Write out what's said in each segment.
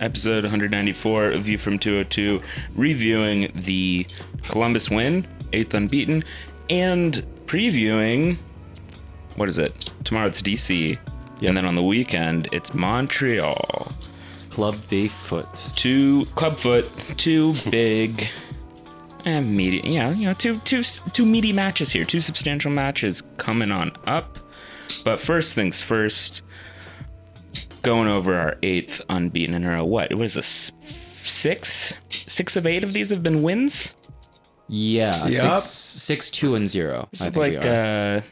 episode 194 of View from 202, reviewing the Columbus win, 8th unbeaten, and previewing, what is it? Tomorrow it's DC, and then on the weekend it's Montreal. Club de Foot. Two big and meaty, two meaty matches here, two substantial matches coming on up. But first things first, going over our 8th unbeaten in a row. What is this? 6 of 8 of these have been wins? Yeah, Yep. 6, 2, and 0. This is like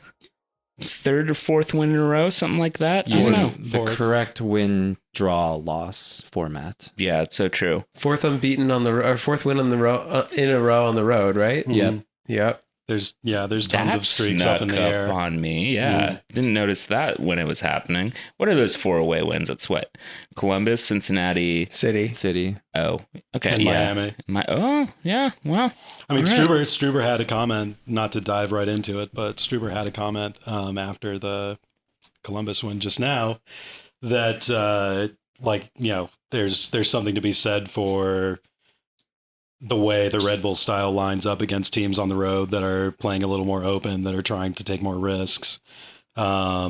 third or fourth win in a row, something like that. I Using don't know. the correct win, draw, loss format. Yeah, it's so true. Fourth win on the row in a row on the road, right? Yep. Yep. There's tons That of streaks up in the snuck air. on me. Yeah, didn't notice that when it was happening. What are those 4 away wins? It's what? Columbus, Cincinnati, City. Oh, okay, And yeah. Miami. Yeah. Well, I mean, all right. Struber had a comment, not to dive right into it, but Struber had a comment after the Columbus win just now that, there's something to be said for the way the Red Bull style lines up against teams on the road that are playing a little more open, that are trying to take more risks. Proof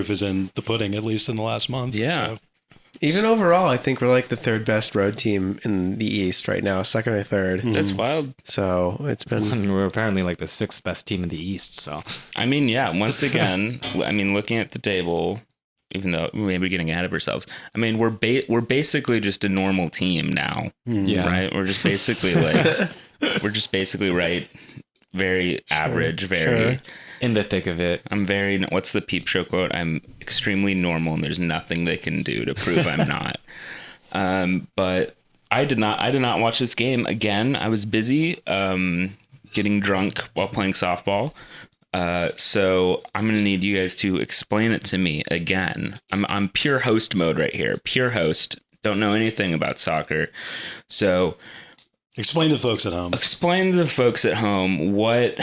is in the pudding, at least in the last month. Yeah. So. Even overall, I think we're like the third best road team in the East right now, second or third. That's wild. So it's been We're apparently like the 6th best team in the East, so. I mean, yeah, once again, looking at the table, even though we may be getting ahead of ourselves, I mean, we're basically just a normal team now, Yeah. right? We're just basically right, very average, very... In the thick of it. I'm very, what's the Peep Show quote? I'm extremely normal and there's nothing they can do to prove I'm not. But I did not watch this game again. I was busy getting drunk while playing softball. So I'm going to need you guys to explain it to me again. I'm pure host mode right here. Pure host. Don't know anything about soccer. So Explain to the folks at home what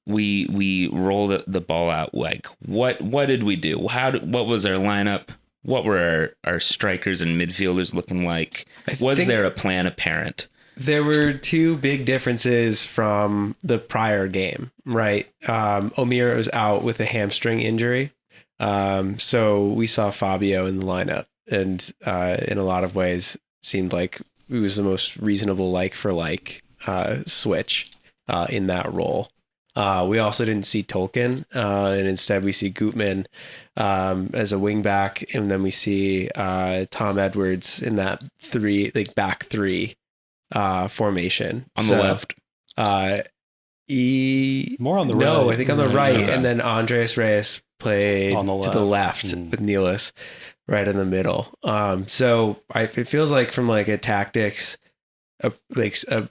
we rolled the ball out like. What did we do? What was our lineup? What were our strikers and midfielders looking like? Was there a plan apparent? There were 2 big differences from the prior game, right? Omir was out with a hamstring injury. So we saw Fabio in the lineup, and in a lot of ways seemed like it was the most reasonable like-for-like switch in that role. We also didn't see Tolkien, and instead we see Gutman as a wing back, and then we see Tom Edwards in that back three formation On the left. More on the right. No, I think on the right, Okay. and then Andres Reyes played On the to the left left. with Nealis right in the middle. So it feels like from like a tactics, a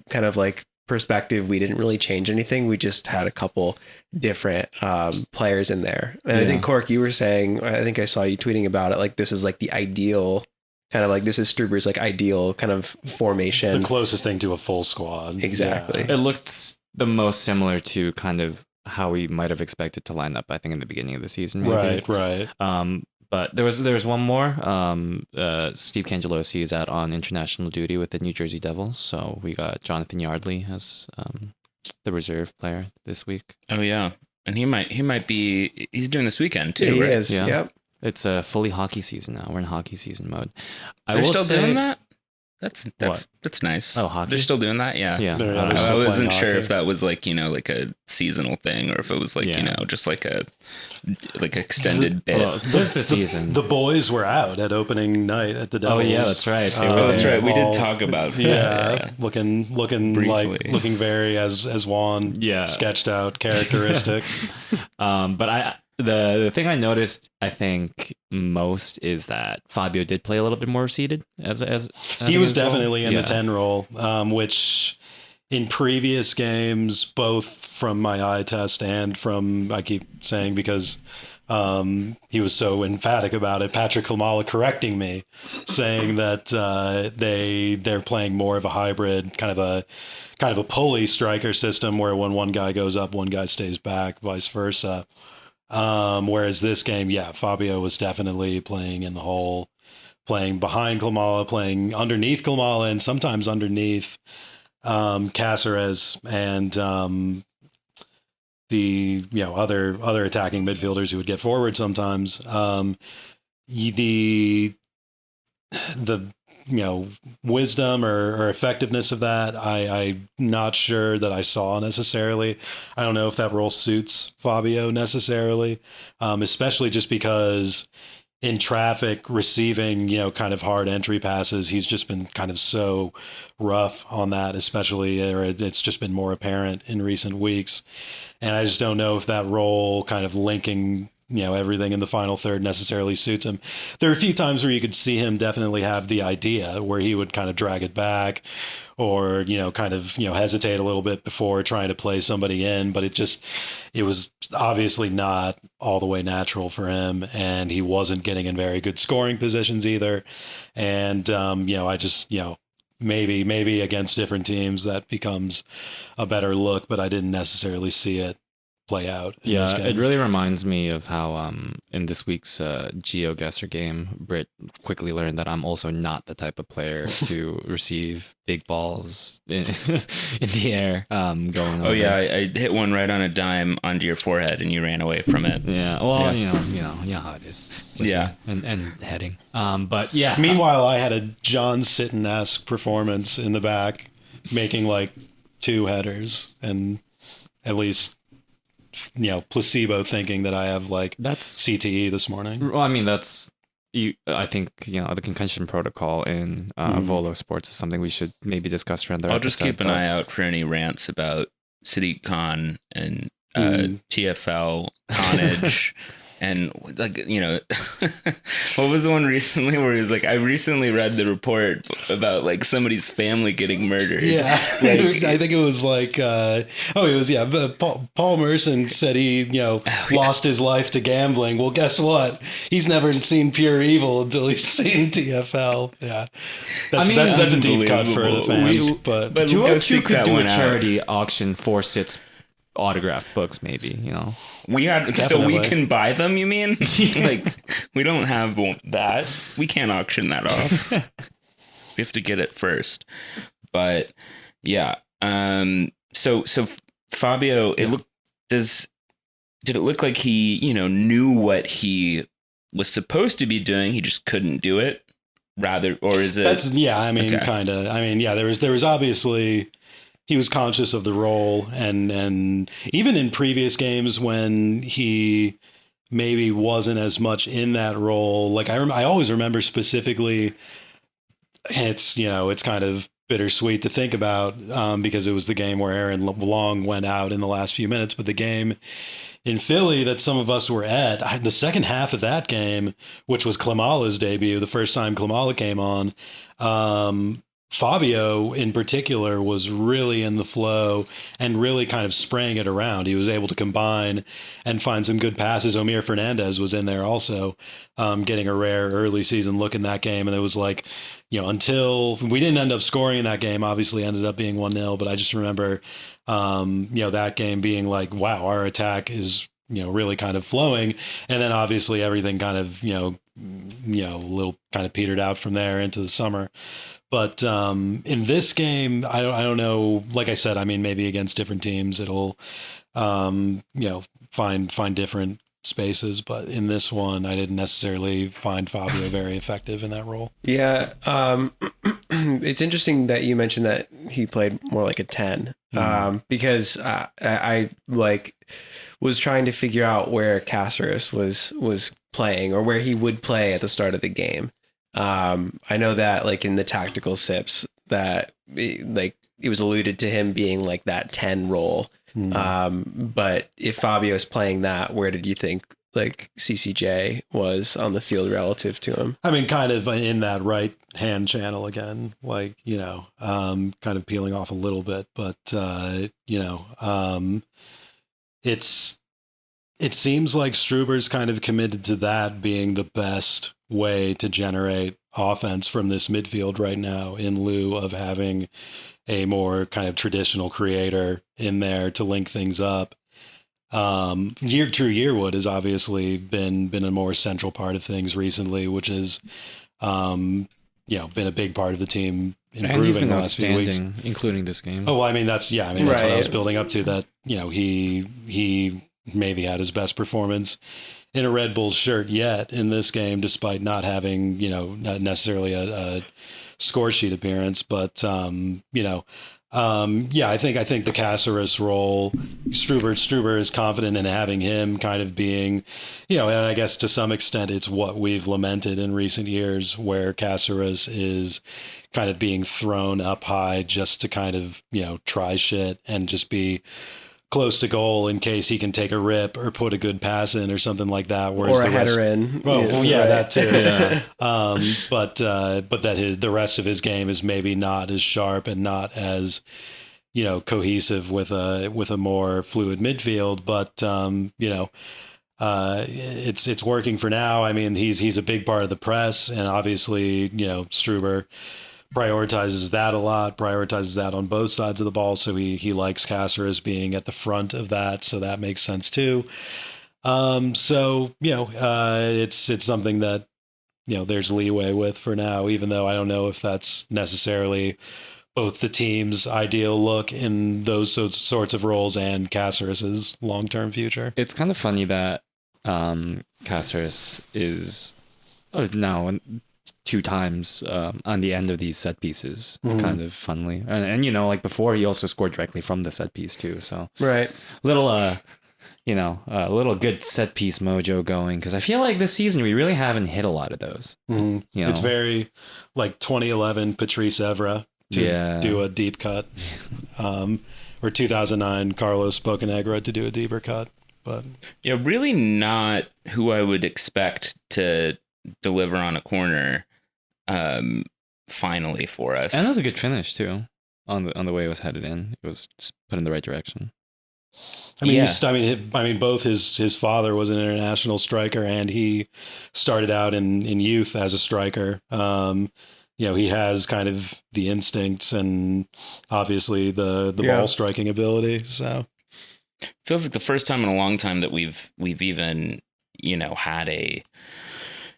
kind of like perspective, we didn't really change anything. We just had a couple different players in there. And I think, Cork, you were saying, I think I saw you tweeting about it, like this is like the ideal kind of like, this is Struber's like ideal kind of formation. The closest thing to a full squad. Exactly. Yeah. It looked the most similar to kind of how we might have expected to line up, I think, in the beginning of the season. Maybe. Right. But there was one more. Steve Cangelosi is out on international duty with the New Jersey Devils, so we got Jonathan Yardley as the reserve player this week. Oh yeah, and he might be. He's doing this weekend too. He right? is. Yeah. Yep. It's a fully hockey season now. We're in hockey season mode. They're still doing that. That's nice. Oh, hockey? They're still doing that. Yeah. Yeah. They're I still wasn't playing sure hockey. if that was like like a seasonal thing or if it was like just like a extended bit. Well, this the season. The boys were out at opening night at the Oh Devils. yeah, that's right. They Oh, were that's there. right. We did all- talk about Yeah, looking Briefly. looking very as Juan sketched out characteristic. But the thing I noticed, I think most is that Fabio did play a little bit more seated as He was as well. definitely in the 10 role, which in previous games, both from my eye test and from, I keep saying because he was so emphatic about it, Patrick Klamala correcting me, saying that they're playing more of a hybrid, kind of a pulley striker system where when one guy goes up, one guy stays back, vice versa. Whereas this game, yeah, Fabio was definitely playing in the hole, playing behind Klimala, playing underneath Klimala, and sometimes underneath Cáceres and the other attacking midfielders who would get forward sometimes. The wisdom or effectiveness of that, I'm not sure that I saw necessarily. I don't know if that role suits Fabio necessarily, especially just because in traffic receiving, kind of hard entry passes, he's just been kind of so rough on that, especially, or it's just been more apparent in recent weeks. And I just don't know if that role kind of linking, everything in the final third necessarily suits him. There are a few times where you could see him definitely have the idea where he would kind of drag it back or, kind of, hesitate a little bit before trying to play somebody in, but it was obviously not all the way natural for him. And he wasn't getting in very good scoring positions either. And, I just, maybe against different teams that becomes a better look, but I didn't necessarily see it play out. Yeah, it really reminds me of how in this week's GeoGuessr game, Brit quickly learned that I'm also not the type of player to receive big balls in the air going over. Oh yeah, I hit one right on a dime onto your forehead and you ran away from it. Yeah, well, you know how it is. Yeah. And heading. But yeah. Meanwhile, I had a John Sitton-esque performance in the back, making like 2 headers and at least placebo thinking that I have like that's CTE this morning. Well, I mean, I think the concussion protocol in Volo Sports is something we should maybe discuss around there. I'll just keep an eye out for any rants about Sadiq Khan and TFL Carnage. And like, what was the one recently where he was like, I recently read the report about like somebody's family getting murdered. Yeah. I think it was like, Paul Merson said he, lost his life to gambling. Well, guess what? He's never seen pure evil until he's seen TFL. Yeah. That's a deep cut for the fans. But 202 could do a charity auction for Sit's autographed books, maybe, We had Definitely. So we can buy them, you mean? Like, we don't have that. We can't auction that off. We have to get it first. But yeah. So Fabio, did it look like he, knew what he was supposed to be doing, he just couldn't do it? Rather, or is it? Kind of. There was obviously, he was conscious of the role, and even in previous games when he maybe wasn't as much in that role, like I always remember specifically, it's kind of bittersweet to think about because it was the game where Aaron Long went out in the last few minutes, but the game in Philly that some of us were at, the second half of that game, which was Klimala's debut, the first time Klimala came on, Fabio in particular was really in the flow and really kind of spraying it around. He was able to combine and find some good passes. Omir Fernandez was in there also, getting a rare early season look in that game. And it was like, until we didn't end up scoring in that game, obviously ended up being 1-0. But I just remember, that game being like, wow, our attack is, really kind of flowing. And then obviously everything kind of, a little kind of petered out from there into the summer. But in this game, I don't know. Like I said, maybe against different teams, it'll, find different spaces. But in this one, I didn't necessarily find Fabio very effective in that role. Yeah, it's interesting that you mentioned that he played more like a 10, because I was trying to figure out where Cáceres was playing or where he would play at the start of the game. I know that like in the tactical sips that it was alluded to him being like that 10 role. But if Fabio is playing that, where did you think like CCJ was on the field relative to him? Kind of in that right hand channel again, like, kind of peeling off a little bit, but, it seems like Struber's kind of committed to that being the best way to generate offense from this midfield right now, in lieu of having a more kind of traditional creator in there to link things up. Yearwood has obviously been a more central part of things recently, which is, been a big part of the team improving And he's been the last few weeks. outstanding, including this game. Oh, well, I mean, that's what I was Right. building up to, that, he maybe had his best performance in a Red Bulls shirt yet in this game, despite not having, not necessarily a score sheet appearance, but, I think the Caceres role, Struber is confident in having him kind of being, and I guess to some extent it's what we've lamented in recent years, where Caceres is kind of being thrown up high just to kind of, try shit and just be close to goal in case he can take a rip or put a good pass in or something like that. Whereas Or a the rest, header in. well, yeah, right. that too. Yeah. But that the rest of his game is maybe not as sharp and not as, cohesive with a more fluid midfield. But it's working for now. I mean, he's a big part of the press, and obviously, Struber prioritizes that a lot, prioritizes that on both sides of the ball. So he likes Caceres being at the front of that. So that makes sense too. It's something that, there's leeway with for now, even though I don't know if that's necessarily both the team's ideal look in those sorts of roles and Caceres' long-term future. It's kind of funny that Caceres is now 2 times on the end of these set pieces, kind of funnily. And like before, he also scored directly from the set piece too. So Right. little, a little good set piece mojo going, because I feel like this season we really haven't hit a lot of those. It's very like 2011 Patrice Evra to do a deep cut, or 2009 Carlos Bocanegra to do a deeper cut. But really not who I would expect to deliver on a corner finally for us. And that was a good finish too on the way it was headed in. It was just put in the right direction. I mean, both his father was an international striker, and he started out in youth as a striker. He has kind of the instincts and obviously the ball striking ability. So feels like the first time in a long time that we've even had a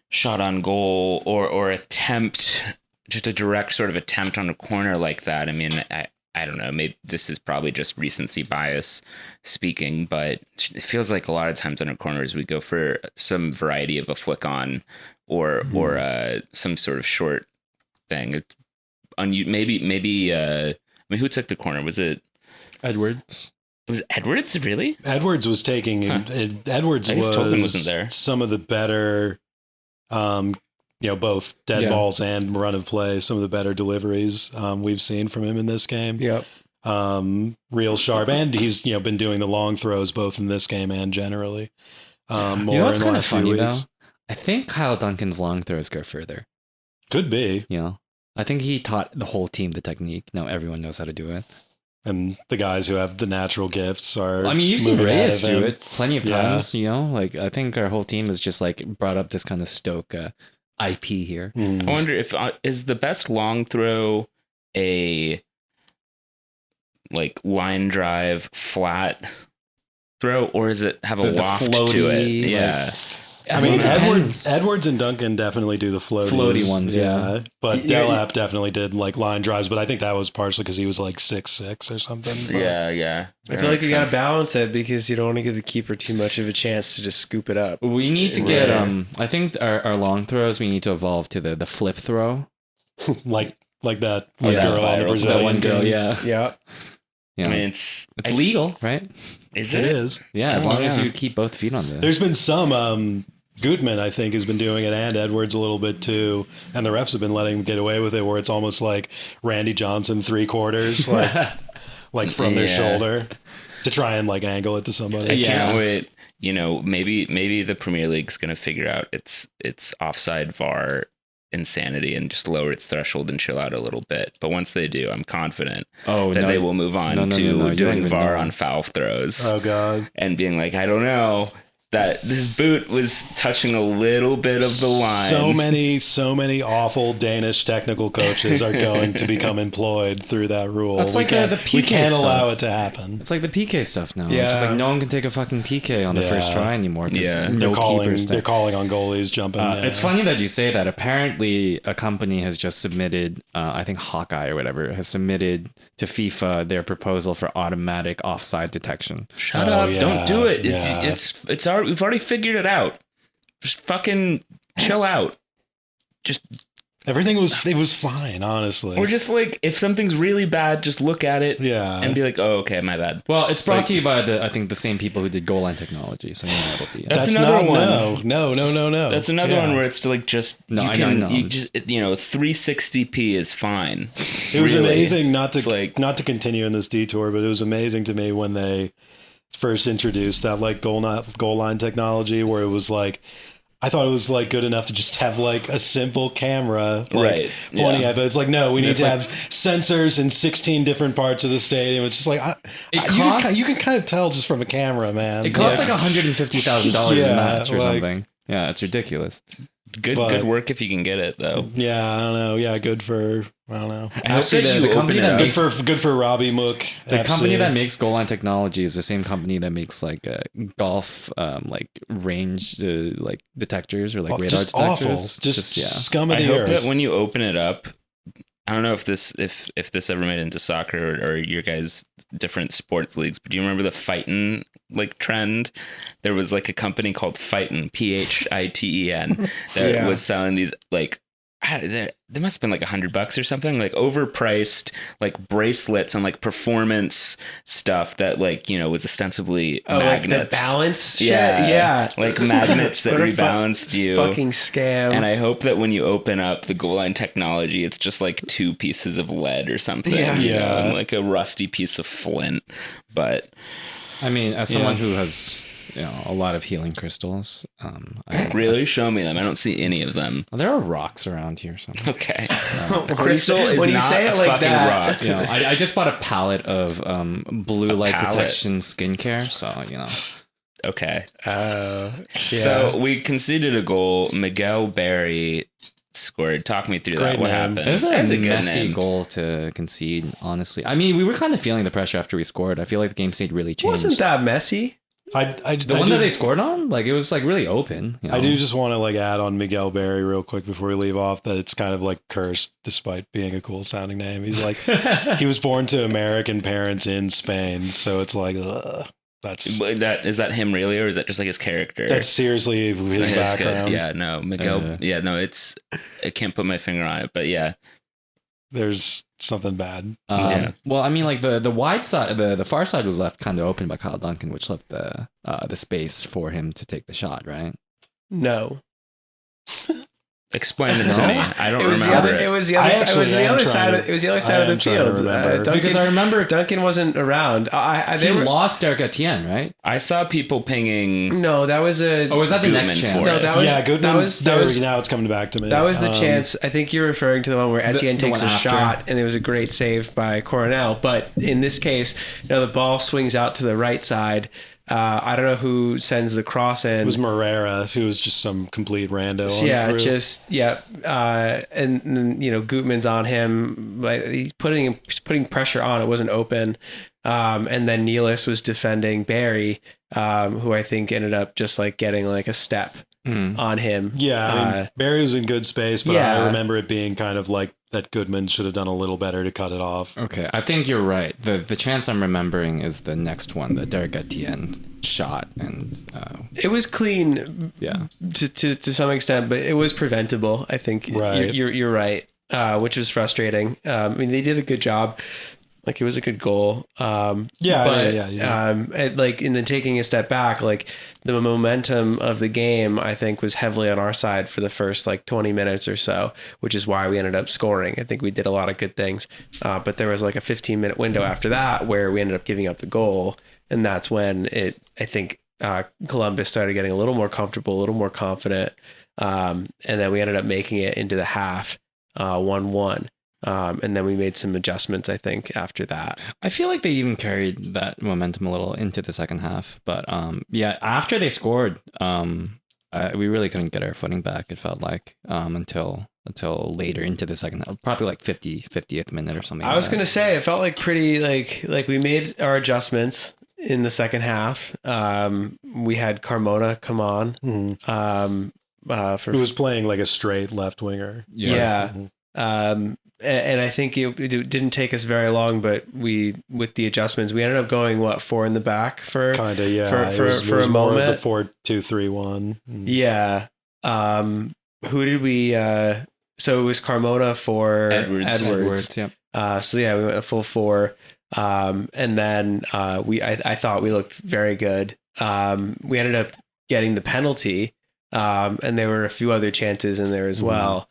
shot on goal or attempt, just a direct sort of attempt on a corner like that. I mean, I don't know, maybe this is probably just recency bias speaking, but it feels like a lot of times on our corners we go for some variety of a flick on or some sort of short thing. Maybe who took the corner? Was it Edwards? It was Edwards, really? Edwards was taking Edwards I guess Tobin wasn't there. Some of the better both dead balls and run of play, some of the better deliveries we've seen from him in this game. Yep. Real sharp, and he's been doing the long throws both in this game and generally. More What's in the kind of last few funny weeks. though? I think Kyle Duncan's long throws go further. Could be. I think he taught the whole team the technique. Now everyone knows how to do it. And the guys who have the natural gifts are. I mean, you've seen moving ahead Reyes of do him. it plenty of times. I think our whole team has just like brought up this kind of Stoke IP here. I wonder if is the best long throw a like line drive flat throw, or does it have a The loft to floaty, it? Yeah. I mean, depends. Edwards and Duncan definitely do the Floaty ones, yeah. But Delap definitely did like line drives, but I think that was partially because he was like 6'6" or something. But Yeah. I feel like you gotta balance it because you don't want to give the keeper too much of a chance to just scoop it up. We need to get I think our long throws we need to evolve to the flip throw. like that Oh, yeah, girl on the viral. Brazilian That one girl, team. yeah. Yeah. I mean, it's legal, right? Is It it? is. Yeah, as Oh, long as yeah. you keep both feet on the. There's been some Goodman, I think, has been doing it, and Edwards a little bit too, and the refs have been letting him get away with it, where it's almost like Randy Johnson 3/4, like from their Yeah. shoulder, to try and like angle it to somebody. I can't wait. Maybe the Premier League's going to figure out its offside VAR insanity and just lower its threshold and chill out a little bit. But once they do, I'm confident that they will move on to you don't doing even VAR know. on foul throws Oh God. and being like, I don't know. that his boot was touching a little bit of the line. So many awful Danish technical coaches are going to become employed through that rule. That's like the PK We can't stuff. allow it to happen. It's like the PK stuff now. Yeah. It's just like no one can take a fucking PK on the first try anymore. Yeah. No keepers. They're calling on goalies jumping. It's funny that you say that. Apparently, a company has just submitted, I think Hawkeye or whatever, has submitted to FIFA their proposal for automatic offside detection. Shut up! yeah, Don't do it. yeah. It's already, we've already figured it out. Just fucking chill out. Just Everything was fine, honestly. or just like if something's really bad, just look at it. Yeah. And be like, oh, okay, my bad. Well, it's brought to you by I think the same people who did goal line technology. So you know it'll be. That's another one. No. That's another one where it's to like just No, you I can know. you just 360p is fine. It was Really. amazing not It's like- to continue in this detour, but it was amazing to me when they first introduced that like goal line technology, where it was like, I thought it was like good enough to just have like a simple camera Right, pointing yeah. at it. But it's like, no, we need It's to like- have sensors in 16 different parts of the stadium. It's just like you can kind of tell just from a camera, man. It costs Yeah. like $150,000 a Yeah, match or like- something. Yeah, it's ridiculous. Good work if you can get it though. Yeah, I don't know. Yeah, good for I don't know. I hope Actually, that the you company open it that up. makes- Good for Robbie Mook. The FC. company that makes goal line technology is the same company that makes like golf, like range, like detectors or like radar just detectors. awful, just yeah. scum of I the hope earth. that when you open it up, I don't know if this ever made it into soccer or your guys' different sports leagues, but do you remember the Fightin' like trend? There was like a company called Fightin', PHITEN, that Yeah. was selling these like they must have been like $100 or something, like overpriced like bracelets and like performance stuff that like was ostensibly magnets. Like the balance shit. Yeah, Yeah. like magnets that What a rebalanced you. Fucking scam. And I hope that when you open up the goal line technology, it's just like 2 pieces of lead or something, Yeah. and like a rusty piece of flint. But I mean, as someone who has a lot of healing crystals, really, show me them. I don't see any of them. there are rocks around here somewhere. Okay, When a you crystal say- is when you not say it a like fucking that- rock. I just bought a palette of blue light palette? protection skincare, so Okay, yeah. so we conceded a goal. Miguel Berry scored. Talk me through that. Great What name. happened? it was That a good messy name. goal to concede. Honestly, I mean, we were kind of feeling the pressure after we scored. I feel like the game state really changed. wasn't that messy? The one that they scored on, like it was like really open. I do just want to like add on Miguel Berry real quick before we leave off that it's kind of like cursed despite being a cool sounding name. He's like he was born to American parents in Spain, so it's like that's Is that him really, or is that just like his character? that's seriously his Okay, that's good. background. Yeah, no, Miguel. Yeah, no, I can't put my finger on it, but yeah. There's something bad. Yeah. Well, I mean, like the wide side, the far side was left kind of open by Kyle Duncan, which left the space for him to take the shot, right? No. Explain it to me. I don't It was the remember other. it. It was the I other. It actually was the am other trying side. to- It was the other I side of am the trying to field. remember. Duncan, Because I remember Duncan wasn't around. he lost Derek Etienne, right? I saw people pinging. No, that was a. Or was that the next Gutman chance? for No, it. that was. Yeah, Goodman. That was. That was. Now it's coming back to me. That was the chance. I think you're referring to the one where Etienne the takes one a after. shot, and it was a great save by Coronel. But in this case, the ball swings out to the right side. I don't know who sends the cross in. It was Morera, who was just some complete rando. On the crew. And then, Gutman's on him. Like he's putting pressure on. It wasn't open. And then Nealis was defending Barry, who I think ended up just like getting like a step on him. Yeah, I mean, Barry was in good space, but yeah. I remember it being kind of like that Goodman should have done a little better to cut it off. Okay, I think you're right. The chance I'm remembering is the next one, the Derek Etienne shot, and It was clean, yeah, to some extent, but it was preventable. I think Right. you're right, which was frustrating. I mean, they did a good job. Like it was a good goal. Yeah. Like in the taking a step back, like the momentum of the game, I think was heavily on our side for the first like 20 minutes or so, which is why we ended up scoring. I think we did a lot of good things. But there was like a 15-minute window after that where we ended up giving up the goal. And that's when Columbus started getting a little more comfortable, a little more confident. And then we ended up making it into the half 1-1. And then we made some adjustments, I think, after that. I feel like they even carried that momentum a little into the second half. But yeah, after they scored, we really couldn't get our footing back, it felt like, until later into the second half, probably like 50th minute or something. I was going to say, it felt like pretty like we made our adjustments in the second half. We had Carmona come on. Who was playing like a straight left winger. Yeah. And I think it didn't take us very long, but with the adjustments, we ended up going 4 in the back for kind of, yeah, for a moment. The 4-2-3-1. Yeah. Who did we? So it was Carmona for Edwards. Yep. So yeah, we went a full 4. And then I thought we looked very good. We ended up getting the penalty. And there were a few other chances in there as well.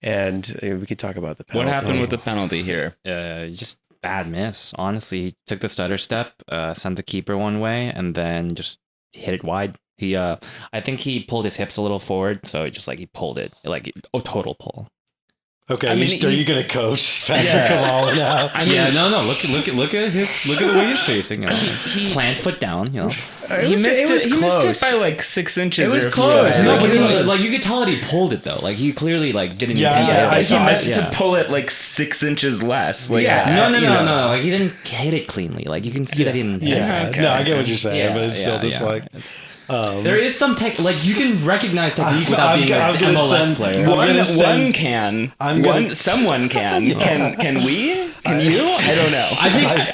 And we could talk about the penalty. What happened with the penalty here? Just bad miss. Honestly, he took the stutter step, sent the keeper one way, and then just hit it wide. I think he pulled his hips a little forward, so he pulled it total pull. Okay, are you going to coach Patrick Kamala now? No. Look at the way he's facing. Plant foot down. He missed it by like 6 inches. It was close. No, but you could tell that he pulled it though. Like he clearly didn't. He missed to pull it like 6 inches less. No. Like he didn't hit it cleanly. Like you can see that he didn't. No, I get what you're saying, but it's still just there is some tech, you can recognize technique without being an MLS player. Someone can. Can we? Can you? I don't know.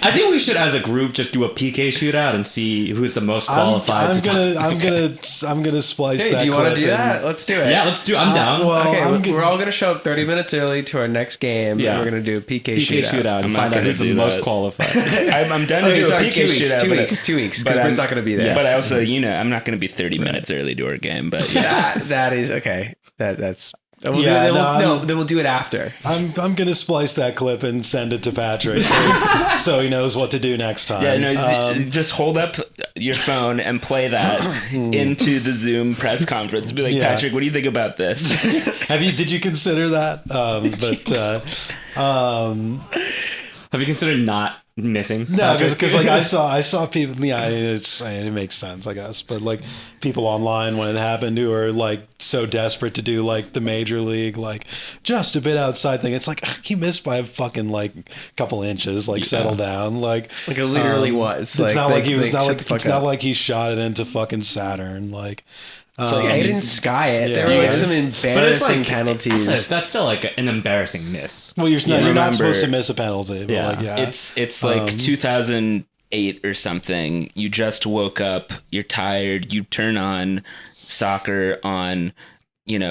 I think we should, as a group, just do a PK shootout and see who's the most qualified. I'm gonna splice that. Do you want to do that? Let's do it. Yeah, let's do. I'm down. We're all gonna show up 30 minutes early to our next game. Yeah, and we're gonna do a PK shootout and find out who's the most qualified. I'm done to do a PK shootout. 2 weeks, because Brit's not gonna be there. But I also, I'm not gonna be 30 minutes early to our game. But that is okay. That's. Then we'll do it after. I'm gonna splice that clip and send it to Patrick so he knows what to do next time. Just hold up your phone and play that into the Zoom press conference. Be like, Patrick, what do you think about this? Did you consider that? Have you considered not missing? No, because I saw people. Yeah, it makes sense, I guess. But people online when it happened who are so desperate to do the major league just a bit outside thing. It's he missed by a fucking couple inches. Settle down. It literally was. It's not like he was not it's not like he shot it into fucking Saturn. They didn't sky it. There were some embarrassing penalties. That's still an embarrassing miss. Well, you're not supposed to miss a penalty. But It's 2008 or something. You just woke up. You're tired. You turn on soccer on,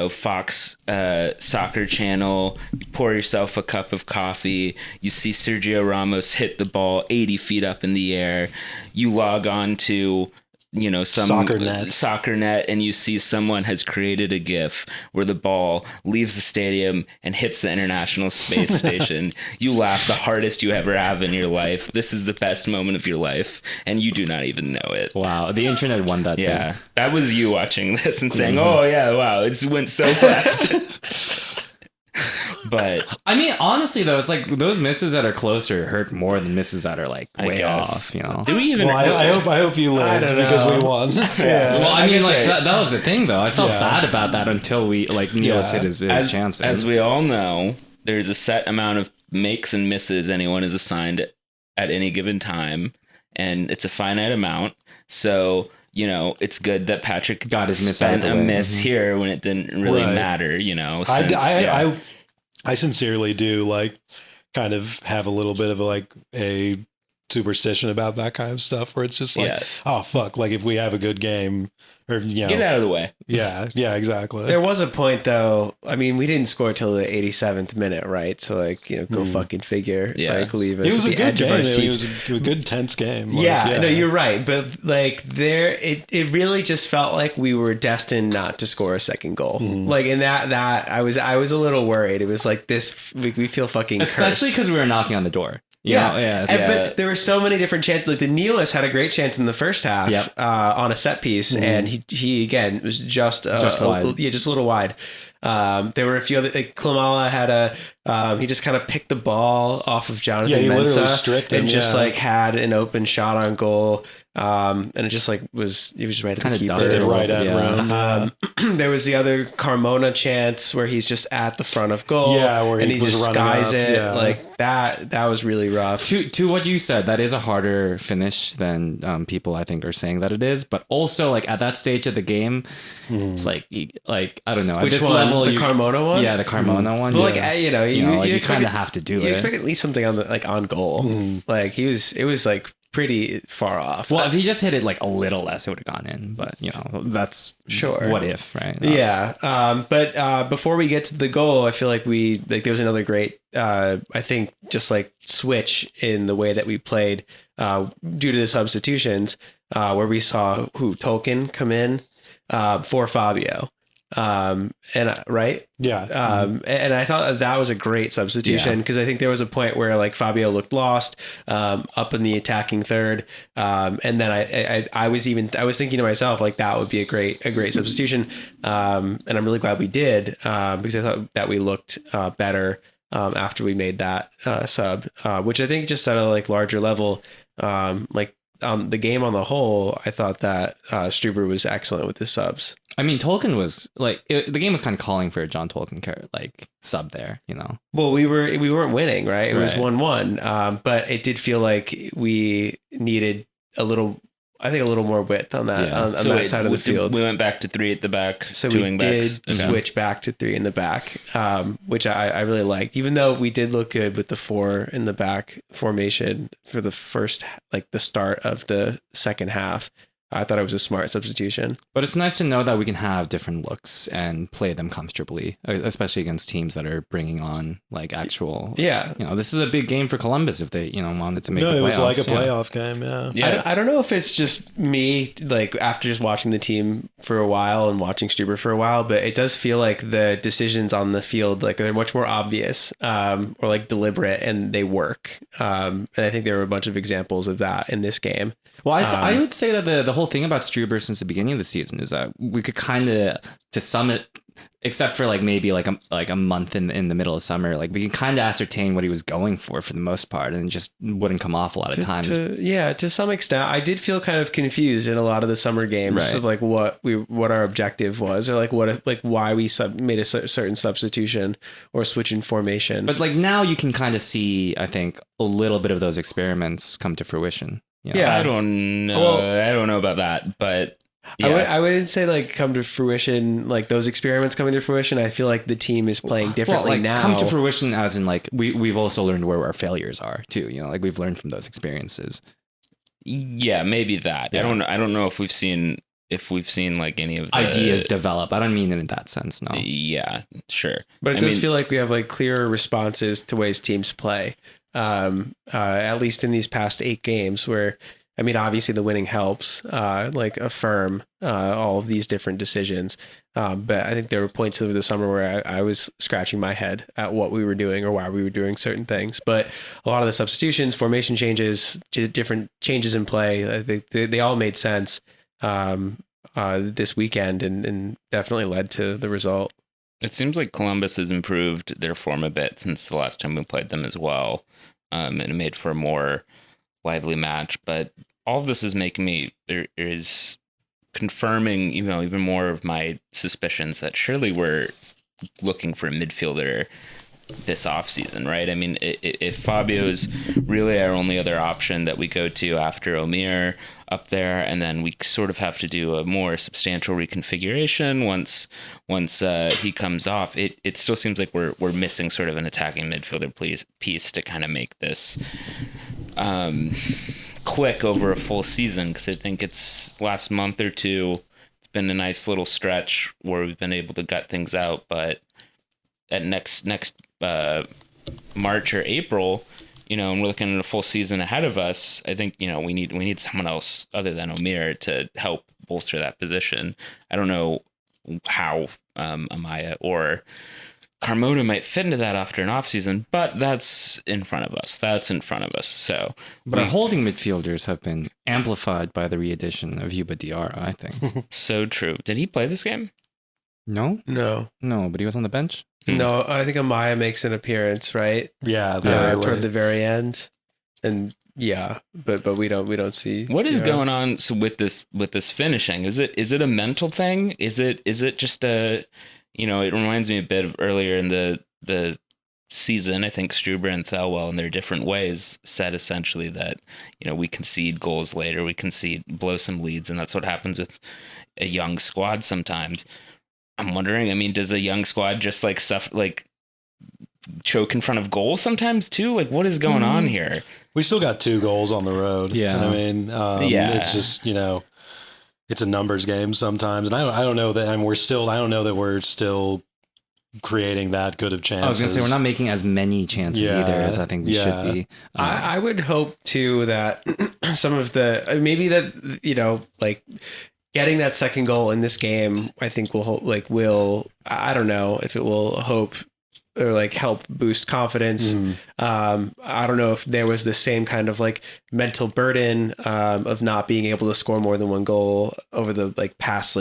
Fox soccer channel. You pour yourself a cup of coffee. You see Sergio Ramos hit the ball 80 feet up in the air. You log on to some soccer net, and you see someone has created a GIF where the ball leaves the stadium and hits the International Space Station. You laugh the hardest you ever have in your life. This is the best moment of your life, and you do not even know it. Wow, the internet won that day. That was you watching this and saying, "Oh yeah, wow, it went so left." But I mean, honestly, though, it's those misses that are closer hurt more than misses that are way off. Do we even? Well, I hope you lived because we won. Well, I mean, that was the thing, though. I felt bad about that until we Nealis hit his chance. As we all know, there's a set amount of makes and misses anyone is assigned at any given time, and it's a finite amount. So it's good that Patrick got his miss spent a miss here when it didn't really matter. I sincerely do kind of have a little bit of a superstition about that kind of stuff where it's just oh fuck, if we have a good game or get out of the way. Yeah, exactly. There was a point though. I mean, we didn't score till the 87th minute, right? So go fucking figure. Leave us. It was at a the good edge of our game. It seats. was a good tense game. No, you're right. But it really just felt like we were destined not to score a second goal. In that I was a little worried. It was this. We feel fucking especially cursed. because we were knocking on the door. You know? Yeah. But there were so many different chances. Like the Nealis had a great chance in the first half on a set piece, and he again was just wide. Just a little wide. There were a few other. Like Klimala had he just kind of picked the ball off of Jonathan he literally Mensah stripped him, and just like had an open shot on goal. And it just like he was right at the keeper. Dusted right at Rome. Rome. There was the other Carmona chance where he's just at the front of goal. Yeah, where and he he was just running skies up, it. yeah. Like that was really rough. To what you said, that is a harder finish than people I think are saying that it is. But also, like at that stage of the game, it's like I don't know. At Which this one? level, The Carmona one? Yeah, the Carmona one. But yeah. like you kind of have to do You it. expect at least something on goal. Like it was like pretty far off. Well, if he just hit it like a little less, it would have gone in. But that's Sure. what if, right? Yeah. But before we get to the goal, I feel like there was another great, I think just like switch in the way that we played due to the substitutions where we saw Tolkien come in for Fabio. Right. Yeah. And I thought that was a great substitution because I think there was a point where like Fabio looked lost up in the attacking third. And then I was thinking to myself, like, that would be a great substitution. And I'm really glad we did because I thought that we looked better after we made that sub, which I think just at a like larger level, the game on the whole, I thought that Struber was excellent with the subs. I mean, Tolkien was like the game was kind of calling for a John Tolkien like sub there, Well, we weren't winning, right? It was Right. 1-1, but it did feel like we needed a little more width on that on that side of the field. We went back to 3 at the back. So two we wing did backs. Okay. switch back to 3 in the back, which I really liked. Even though we did look good with the 4 in the back formation for the first, like the start of the second half, I thought it was a smart substitution. But it's nice to know that we can have different looks and play them comfortably, especially against teams that are bringing on like actual. Yeah. This is a big game for Columbus if they wanted to make. No, the it was like a playoffs, playoff game. Yeah. Yeah. I don't know if it's just me, like after just watching the team for a while and watching Struber for a while, but it does feel like the decisions on the field, like they're much more obvious or like deliberate and they work. And I think there were a bunch of examples of that in this game. Well, I would say that the whole thing about Struber since the beginning of the season is that we could kind of, to sum it, except for like maybe like a month in the middle of summer, like we can kind of ascertain what he was going for the most part, and it just wouldn't come off a lot of times. To some extent, I did feel kind of confused in a lot of the summer games Right. of like what our objective was, or like why we made a certain substitution or switch in formation. But like now you can kind of see, I think, a little bit of those experiments come to fruition. Yeah. I don't know. Well- I don't know about that, but yeah. I wouldn't say like come to fruition, like those experiments coming to fruition. I feel like the team is playing differently like now. come to fruition as in like we've also learned where our failures are too. Like we've learned from those experiences. Yeah, maybe that. Yeah. I don't know if we've seen like any of the Ideas develop. I don't mean it in that sense. No. Yeah, sure. But it I does mean, feel like we have like clearer responses to ways teams play. At least in these past 8 games where, I mean, obviously the winning helps, like affirm all of these different decisions. But I think there were points over the summer where I was scratching my head at what we were doing or why we were doing certain things. But a lot of the substitutions, formation changes, different changes in play, I think they all made sense this weekend and definitely led to the result. It seems like Columbus has improved their form a bit since the last time we played them as well, and it made for a more lively match. But all of this is is confirming, even more of my suspicions that surely we're looking for a midfielder this offseason, right? I mean, if Fabio's really our only other option that we go to after Omir up there, and then we sort of have to do a more substantial reconfiguration once he comes off, it still seems like we're missing sort of an attacking midfielder piece to kind of make this quick over a full season, because I think it's last month or two, it's been a nice little stretch where we've been able to gut things out, but at next March or April, and we're looking at a full season ahead of us, I think, we need someone else other than Omir to help bolster that position. I don't know how Amaya or Carmona might fit into that after an offseason, but that's in front of us. So, But our holding midfielders have been amplified by the re-addition of Yuba Diarra, I think. so true. Did he play this game? No? No. No, but he was on the bench. No, I think Amaya makes an appearance, right? Yeah, Toward the very end. And yeah, but we don't see What is going on with this finishing? Is it a mental thing? Is it just a, it reminds me a bit of earlier in the season. I think Struber and Thelwell in their different ways said essentially that, we concede goals later, we blow some leads, and that's what happens with a young squad sometimes. I'm wondering, does a young squad just choke in front of goal sometimes too? Like, what is going on here? We still got 2 goals on the road. Yeah. It's just, it's a numbers game sometimes. And I don't know that, I don't know that we're still creating that good of chances. I was going to say, we're not making as many chances either as I think we should be. I would hope too that some of the, maybe that, getting that second goal in this game, I think I don't know if it will help boost confidence. I don't know if there was the same kind of mental burden of not being able to score more than 1 goal over the past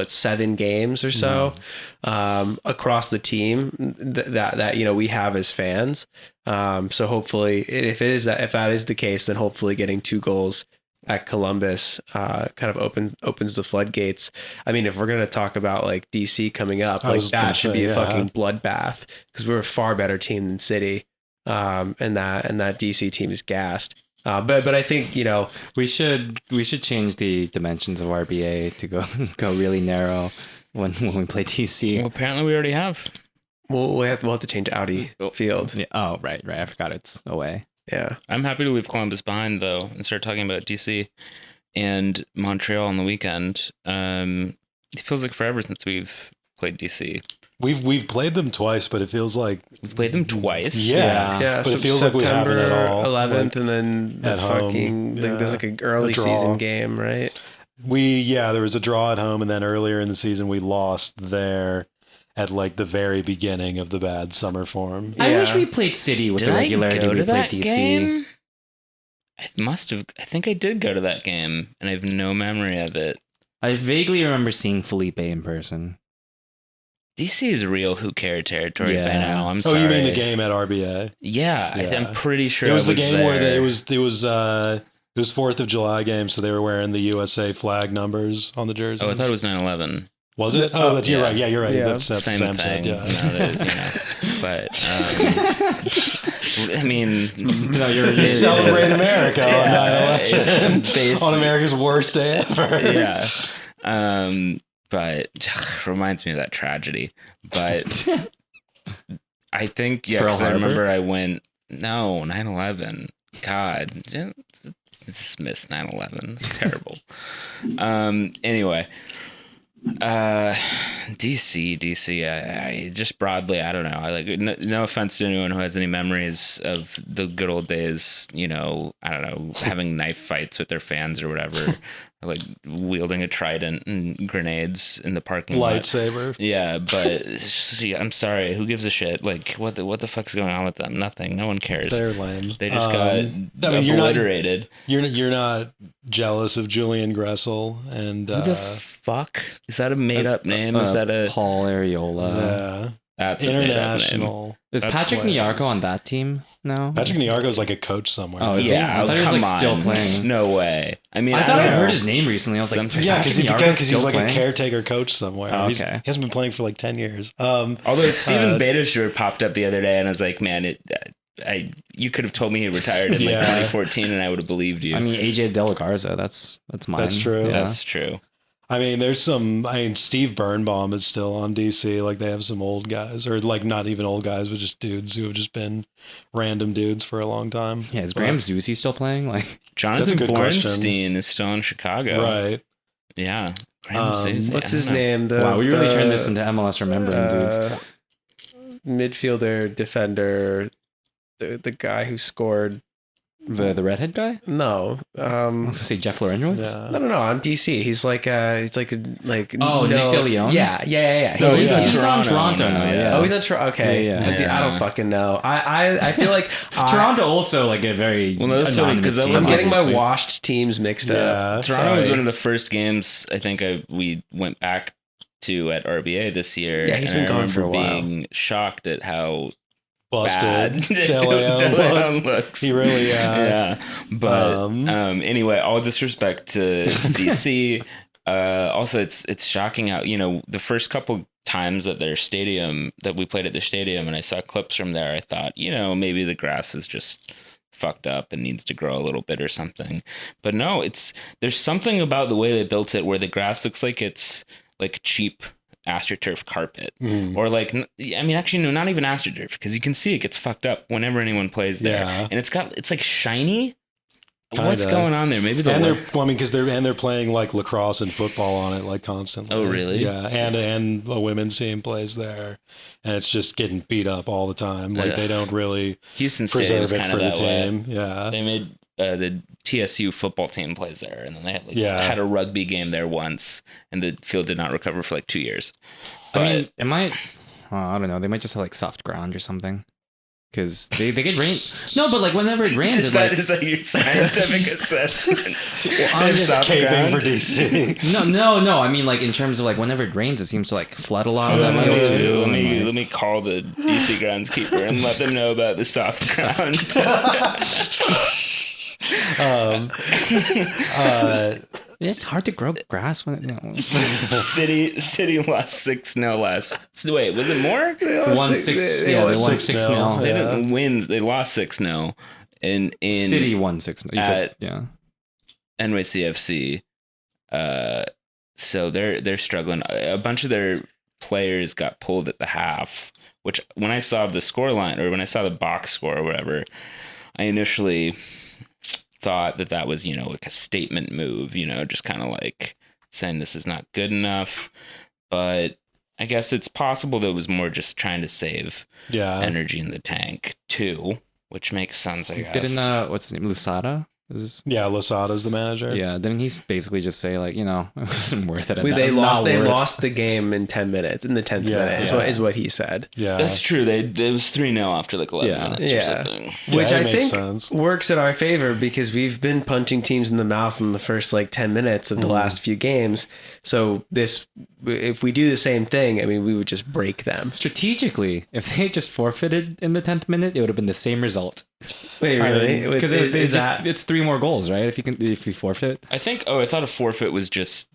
7 games or so across the team that we have as fans. So hopefully, if that is the case, then hopefully getting 2 goals at Columbus kind of opens the floodgates. If we're going to talk about DC coming up, that should be a fucking bloodbath, because we're a far better team than City. And that DC team is gassed. But I think, we should change the dimensions of RBA to go really narrow when we play DC. Well, apparently we already have. We'll have to change Audi Field. Yeah. Oh, right. I forgot it's away. Yeah. I'm happy to leave Columbus behind, though, and start talking about DC and Montreal on the weekend. It feels like forever since we've played DC. We've played them twice, but it feels like we've played them twice. Yeah. But it feels like we haven't at all. 11th, and then the fucking there's an early season game, right? There was a draw at home, and then earlier in the season we lost there at the very beginning of the bad summer form. I wish we played City with the regularity we played DC. Game? I think I did go to that game, and I have no memory of it. I vaguely remember seeing Felipe in person. DC is real who cared territory by now. I'm sorry. Oh, you mean the game at RBA? Yeah. I'm pretty sure it was the game there. where it was 4th of July game, so they were wearing the USA flag numbers on the jerseys. Oh, I thought it was 9/11. Was it? Oh, you're right. Yeah, you're right. Yeah. That's Same Sam thing. said. Yeah. But you celebrate America on 9/11 on America's worst day ever. Yeah. But reminds me of that tragedy. But I think because I remember I went 9/11. God, dismiss 9/11. It's terrible. Anyway. DC. I just broadly, I don't know. No offense to anyone who has any memories of the good old days. I don't know, having knife fights with their fans or whatever, or wielding a trident and grenades in the parking lot. Lightsaber. Yeah, but I'm sorry. Who gives a shit? What the fuck's going on with them? Nothing. No one cares. They're lame. They just got obliterated. You're not jealous of Julian Gressel and who the fuck is that? A made up name? Is that a Paul Areola? Yeah, that's international. Is Patrick Nyarko on that team now? Patrick Nyarko is a coach somewhere. Oh, yeah. I thought he was still playing. No way. I thought I heard his name recently. I was like, because he's a caretaker coach somewhere. Oh, okay. He hasn't been playing for 10 years. Although Steven Beitashour popped up the other day, and I was like, man, you could have told me he retired in 2014, and I would have believed you. AJ De La Garza, that's mine. That's true. Yeah. That's true. There's Steve Birnbaum is still on DC. They have some old guys, or not even old guys, but just dudes who have just been random dudes for a long time. Yeah, is Graham Zusi still playing? Jonathan Bornstein is still in Chicago. Right. Yeah. Graham Zusi. What's his name? Wow, we really turned this into MLS remembering dudes. Midfielder, defender, the guy who scored The redhead guy? No. I was gonna say Jeff Lorenowitz. No. I'm DC. He's like Nick DeLeon? Yeah. No, He's he's on Toronto now, now. yeah. Yeah. Oh, he's on Toronto. Okay. Yeah. I don't fucking know. I feel like Toronto also like a very that's funny, anonymous 'cause team, I'm getting my obviously. washed teams mixed up. Yeah. Toronto was Sorry. one of the first games I think we went back to at RBA this year. Yeah, he's and been I gone for a remember while. being shocked at how Busted. bad DeLeon looks. He really, Yeah, but anyway, all disrespect to DC. Also, it's shocking how the first couple times that we played at the stadium, and I saw clips from there. I thought maybe the grass is just fucked up and needs to grow a little bit or something. But no, there's something about the way they built it where the grass looks like it's like cheap AstroTurf carpet or like actually no, not even AstroTurf, because you can see it gets fucked up whenever anyone plays there. Yeah. And it's like shiny. Kinda. What's going on there? Maybe because they're playing like lacrosse and football on it like constantly. Oh, really? Yeah, and a women's team plays there, and it's just getting beat up all the time. Like they don't really Houston State was preserve it kind for of the that way. team. Yeah, They made the TSU football team plays there, and then they had a rugby game there once, and the field did not recover for like 2 years. But, I don't know. They might just have like soft ground or something. Because they get rain. No, but like whenever it rains, is that your scientific assessment? I'm just soft caving ground? for DC. No. I mean, like in terms of like whenever it rains, it seems to like flood a lot of that field too. Let and, like- me call the DC groundskeeper and let them know about the soft ground. It's hard to grow grass when City lost 6-0 last. Wait, was it more? they won 6-0. They Yeah, won they won 6-0. 6-0. They Yeah. didn't win. They lost 6-0 in City won 6-0. You said, yeah. NYCFC. So they're struggling. A bunch of their players got pulled at the half, which when I saw the score line or when I saw the box score or whatever, I initially thought that was, like a statement move, just kind of like saying this is not good enough. But I guess it's possible that it was more just trying to save energy in the tank too, which makes sense, I guess. Didn't, what's his name? Lusada? Yeah, Losada's the manager. Yeah, didn't he basically just say like, it wasn't worth it? They lost the game in 10 minutes, in the 10th minute is what he said. Yeah, That's true. It was 3-0 after like 11 minutes or something. Which it I makes think sense. works in our favor because we've been punching teams in the mouth in the first like 10 minutes of the last few games. So if we do the same thing, we would just break them. Strategically, if they had just forfeited in the 10th minute, it would have been the same result. Wait, really? Because it's 3 more goals, right? If you forfeit. I thought a forfeit was just,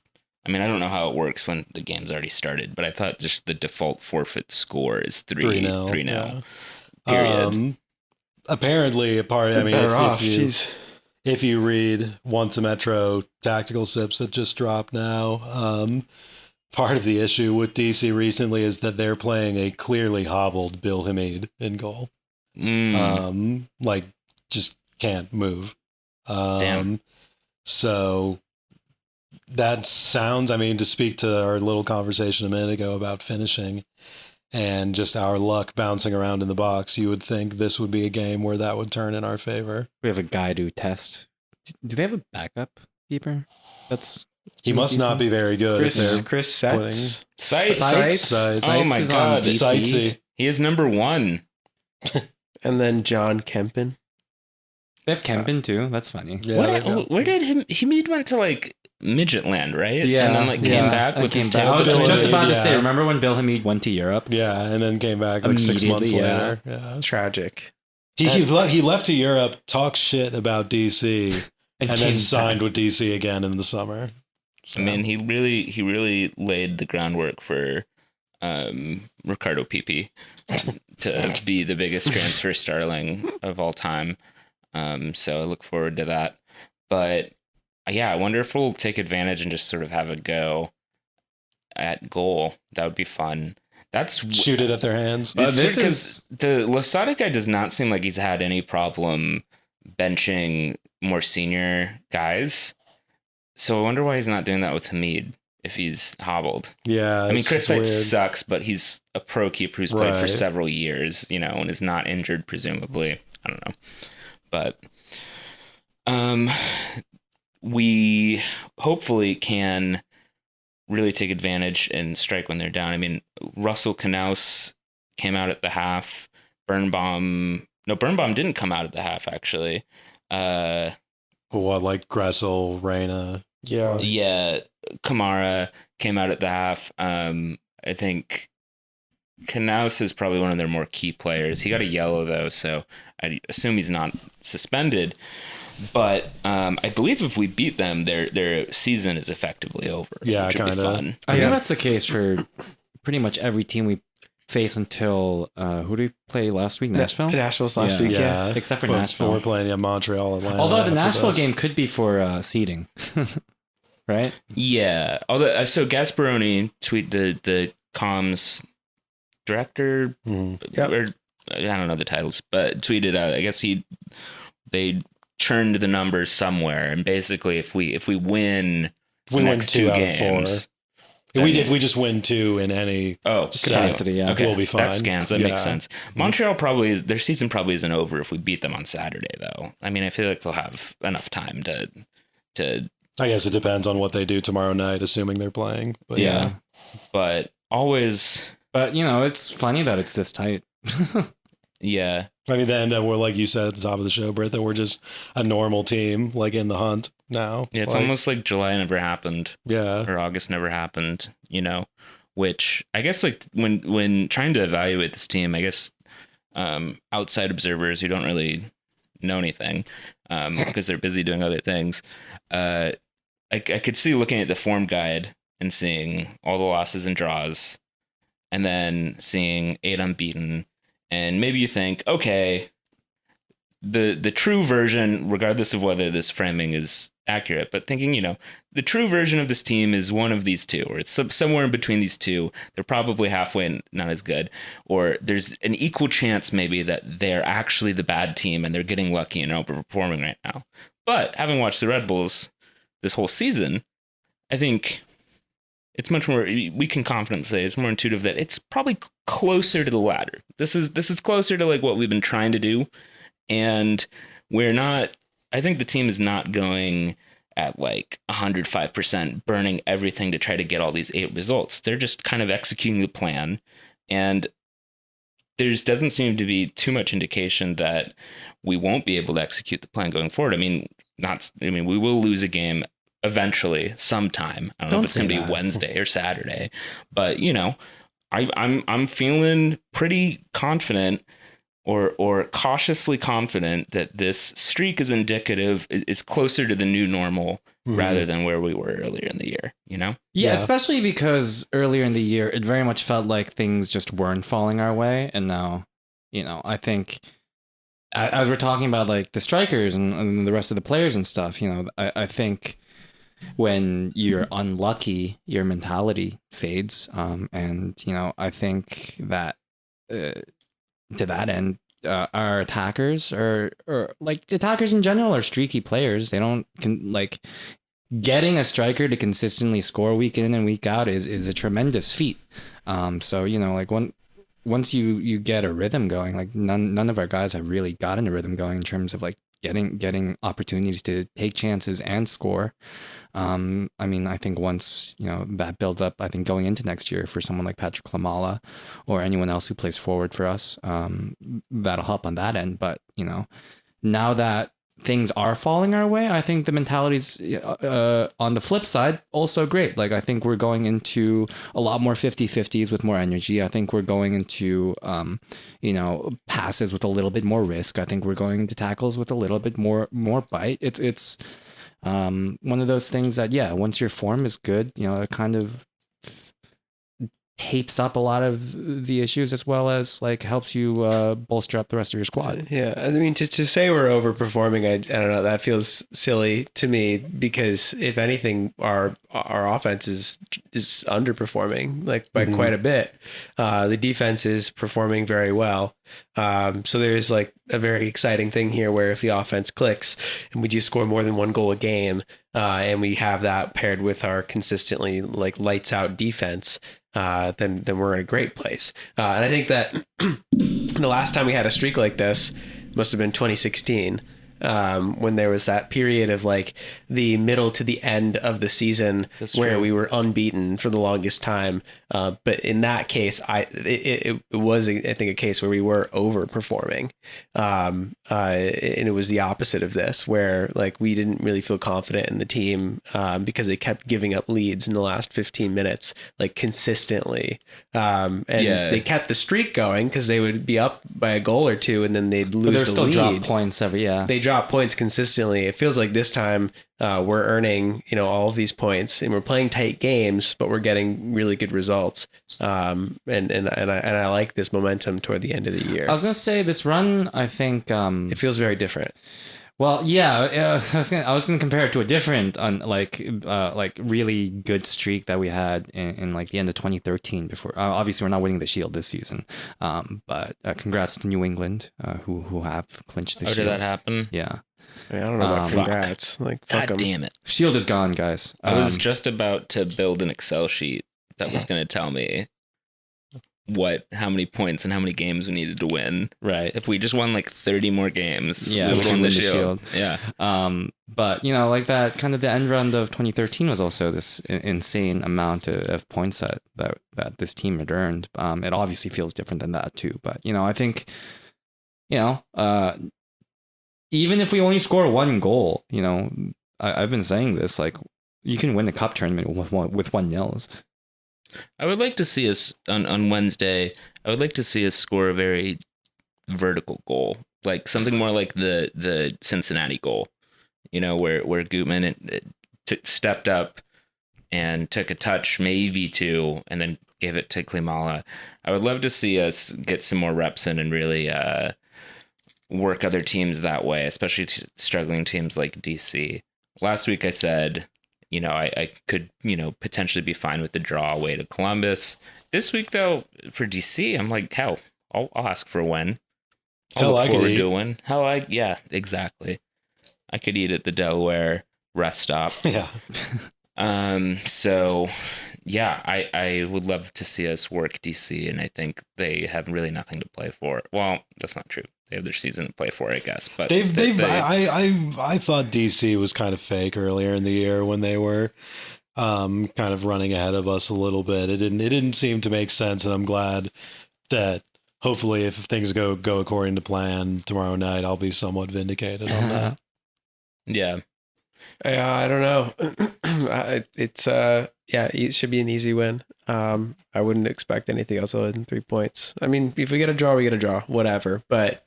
I don't know how it works when the game's already started, but I thought just the default forfeit score is 3-0. 3-0. Period. Apparently, Better off. if you read Once a Metro Tactical Sips that just dropped now, part of the issue with DC recently is that they're playing a clearly hobbled Bill Hamid in goal. Like just can't move. Damn. So that sounds, to speak to our little conversation a minute ago about finishing and just our luck bouncing around in the box, you would think this would be a game where that would turn in our favor. We have a guy to test. Do they have a backup keeper? He must not be very good. Chris Seitz. Sites. Oh my God. Sightsy. He is number 1. And then John Kempen. They have Kempen too. That's funny. Yeah, Where did he went to like midget land, right? Yeah, and then came back with his tail. I was between just his about to legs. say. Remember when Bill Hamid went to Europe? Yeah, and then came back like 6 months Immediately, later. Yeah. Tragic. He left to Europe, talked shit about DC, and then signed with DC again in the summer. So. He really laid the groundwork for Ricardo Pepe to be the biggest transfer starling of all time. So I look forward to that. But yeah, I wonder if we'll take advantage and just sort of have a go at goal. That would be fun. Shoot it at their hands. Because the Losada guy does not seem like he's had any problem benching more senior guys. So I wonder why he's not doing that with Hamid if he's hobbled. Yeah. Chris Seitz sucks, but he's a pro keeper who's played for several years, and is not injured, presumably. I don't know. But We hopefully can really take advantage and strike when they're down. I mean, Russell Knaus came out at the half. Birnbaum didn't come out at the half, actually. What, like Gressel, Reyna? Yeah, Kamara came out at the half. I think Knaus is probably one of their more key players. He got a yellow, though, so I assume he's not suspended. But I believe if we beat them, their season is effectively over. Yeah, which would be kinda. fun. I think that's the case for pretty much every team we face until who did we play last week? Nashville? Nashville's last Yeah. week, yeah. Except for But Nashville. We're playing Montreal, Atlanta. Although the after Nashville this. game could be for seeding, right? Yeah. Although, so Gasparoni the comms director, Mhm. or I don't know the titles, but tweeted out. I guess they churned the numbers somewhere, and basically, if we win, If we the win next 2 two out of 4. games, If we just win 2 in any Capacity, yeah. Okay, we'll be fine. that scans. That makes Yeah. sense. Montreal probably their season probably isn't over if we beat them on Saturday, though. I mean, I feel like they'll have enough time to I guess it depends on what they do tomorrow night, assuming they're playing. But yeah. But always, But it's funny that it's this tight. yeah. I mean, then we're, like you said at the top of the show, Britt, that we're just a normal team, like in the hunt now. Yeah, it's Like, almost like July never happened yeah. or August never happened, which I guess like when trying to evaluate this team, I guess outside observers who don't really know anything because they're busy doing other things, I could see looking at the form guide and seeing all the losses and draws and then seeing 8 unbeaten. And maybe you think, okay, the true version, regardless of whether this framing is accurate, but thinking, the true version of this team is one of these two, or it's somewhere in between these two. They're probably halfway not as good, or there's an equal chance maybe that they're actually the bad team and they're getting lucky and overperforming right now. But having watched the Red Bulls this whole season, I think it's much more, we can confidently say it's more intuitive that it's probably closer to the latter. This is closer to like what we've been trying to do. And I think the team is not going at like 105%, burning everything to try to get all these 8 results. They're just kind of executing the plan. And there doesn't seem to be too much indication that we won't be able to execute the plan going forward. I mean, we will lose a game eventually, sometime. I don't know if it's going to be Wednesday or Saturday, but I'm feeling pretty confident or cautiously confident that this streak is is closer to the new normal rather than where we were earlier in the year, Yeah, especially because earlier in the year, it very much felt like things just weren't falling our way. And now, I think as we're talking about like the strikers and the rest of the players and stuff, I think when you're unlucky, your mentality fades. And, I think that to that end, our attackers or like the attackers in general are streaky players. They don't getting a striker to consistently score week in and week out is a tremendous feat. So, like once you get a rhythm going, like none of our guys have really gotten a rhythm going in terms of like getting opportunities to take chances and score. I mean, I think once, that builds up, I think going into next year for someone like Patrick Klamala or anyone else who plays forward for us, that'll help on that end. But, now that things are falling our way, I think the mentality's on the flip side also great. Like, I think we're going into a lot more 50-50s with more energy. I think we're going into, passes with a little bit more risk. I think we're going into tackles with a little bit more bite. It's one of those things that, once your form is good, it kind of tapes up a lot of the issues as well as like helps you bolster up the rest of your squad. Yeah, I mean, to say we're overperforming, I don't know, that feels silly to me because if anything, our offense is underperforming like by quite a bit. The defense is performing very well. So there's like a very exciting thing here where if the offense clicks and we do score more than 1 goal a game, and we have that paired with our consistently like lights out defense, then we're in a great place. And I think that the last time we had a streak like this must have been 2016. when there was that period of like the middle to the end of the season where we were unbeaten for the longest time. But in that case, it was, I think, a case where we were overperforming. And it was the opposite of this, where like we didn't really feel confident in the team because they kept giving up leads in the last 15 minutes, like consistently. And they kept the streak going because they would be up by a goal or two and then they'd lose the lead. Drop points they drop points consistently. It feels like this time we're earning, all of these points and we're playing tight games, but we're getting really good results. And I like this momentum toward the end of the year. I was gonna say this run, I think it feels very different. Well, yeah, I was gonna compare it to a different, like really good streak that we had in like the end of 2013. Before, obviously, we're not winning the Shield this season, but congrats to New England, who have clinched the Shield. Did that happen? Yeah. I don't know about congrats. Like, fuck God damn it! Shield is gone, guys. I was just about to build an Excel sheet that was going to tell me how many points and how many games we needed to win. Right. If we just won like 30 more games, we would win the Shield. Yeah. But like that kind of the end round of 2013 was also this insane amount of points that this team had earned. It obviously feels different than that too. But I think, even if we only score one goal, I've been saying this, like you can win the cup tournament with 1-0. I would like to see us on Wednesday. I would like to see us score a very vertical goal, like something more like the Cincinnati goal, where Gutman stepped up and took a touch, maybe two, and then gave it to Klimala. I would love to see us get some more reps in and really work other teams that way, especially struggling teams like DC. Last week I said, I could, potentially be fine with the draw away to Columbus. This week, though, for DC, I'm like, hell, I'll ask for a win. I'll look forward to a win. Yeah, exactly. I could eat at the Delaware rest stop. Yeah. So, yeah, I would love to see us work DC, and I think they have really nothing to play for. Well, that's not true. They have their season to play for, I guess. But I thought DC was kind of fake earlier in the year when they were kind of running ahead of us a little bit. It didn't seem to make sense, and I'm glad that hopefully if things go according to plan tomorrow night, I'll be somewhat vindicated on that. Yeah. I don't know. It should be an easy win. I wouldn't expect anything else other than 3 points. I mean, if we get a draw, we get a draw, whatever. But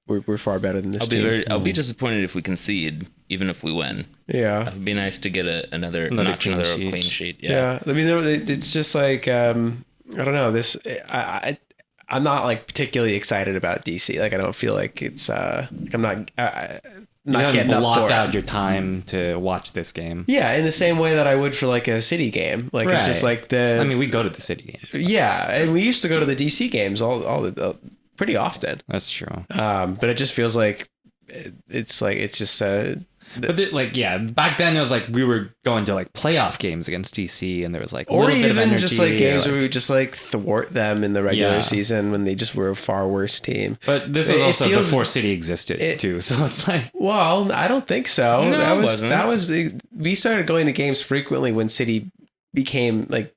we're far better than this team. I'll be disappointed if we concede, even if we win. Yeah, it would be nice to get another clean sheet. Yeah. I mean, it's just like I don't know. I'm not like particularly excited about DC. Like I don't feel like it's I'm not. Not getting blocked out your time to watch this game. Yeah, in the same way that I would for like a City game. Like It's just like I mean, we go to the City games. Yeah, and we used to go to the DC games all pretty often. That's true. But it just feels like it's just back then it was like we were going to like playoff games against DC, and there was like or bit even of energy, just like games where we would just like thwart them in the regular season when they just were a far worse team. But this was also before City existed too, so it's like, well, I don't think so. No, that was we started going to games frequently when City became like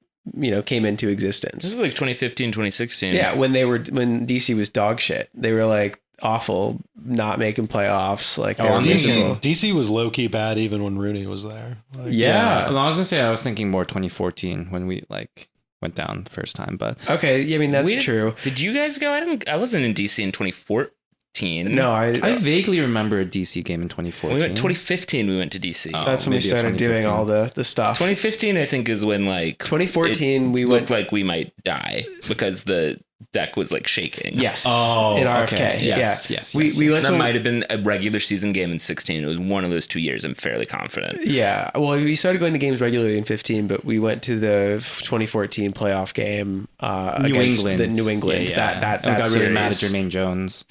came into existence. This is like 2015, 2016. Yeah, when DC was dog shit. They were like awful, not making playoffs. Like DC was low key bad even when Rooney was there. Like, yeah. Well, I was gonna say I was thinking more 2014 when we like went down the first time, but okay. I mean that's true. Did you guys go? I wasn't in DC in 2014. No, I vaguely remember a DC game in 2014. We went 2015. We went to DC. That's when we started doing all the stuff. 2015, I think, is when like 2014 we looked like we might die because the deck was like shaking. Yes. Oh, in RFK. Okay. Yes. Yeah. Yes. We went. That might have been a regular season game in 16. It was one of those 2 years. I'm fairly confident. Yeah. Well, we started going to games regularly in 15, but we went to the 2014 playoff game against the New England. Yeah. That got series. really mad at Jermaine Jones.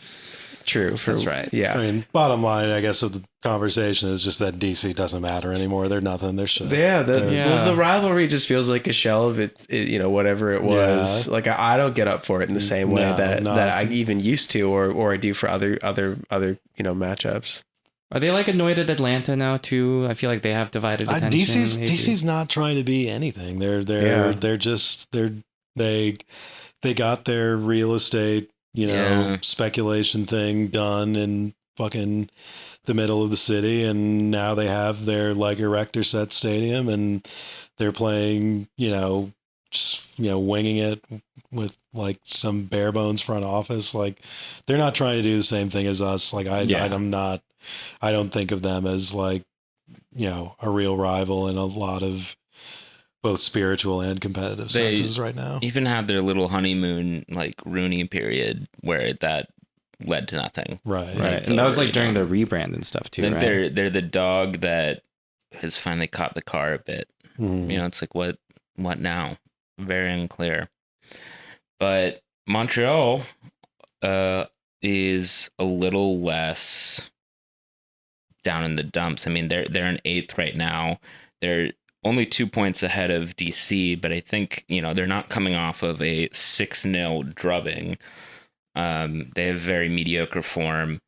True. That's right. Yeah. I mean, bottom line, I guess, of the conversation is just that DC doesn't matter anymore. They're nothing. They're shit. Yeah. Well, the rivalry just feels like a shell of it, whatever it was. Yeah. Like I don't get up for it in the same way that I even used to, or I do for other matchups. Are they like annoyed at Atlanta now too? I feel like they have divided attention. DC's not trying to be anything. They're just they got their real estate, speculation thing done in fucking the middle of the city, and now they have their like erector set stadium, and they're playing, just winging it with like some bare bones front office. Like they're not trying to do the same thing as us. Like I don't think of them as like, a real rival in a lot of both spiritual and competitive senses right now. Even had their little honeymoon, like Rooney period where that led to nothing. Right. And that was like during the rebrand and stuff too, I think right? they're the dog that has finally caught the car a bit. It's like, what now? Very unclear. But Montreal is a little less down in the dumps. I mean, they're in 8th right now. They're only 2 points ahead of DC, but I think, they're not coming off of a 6-0 drubbing. They have very mediocre form.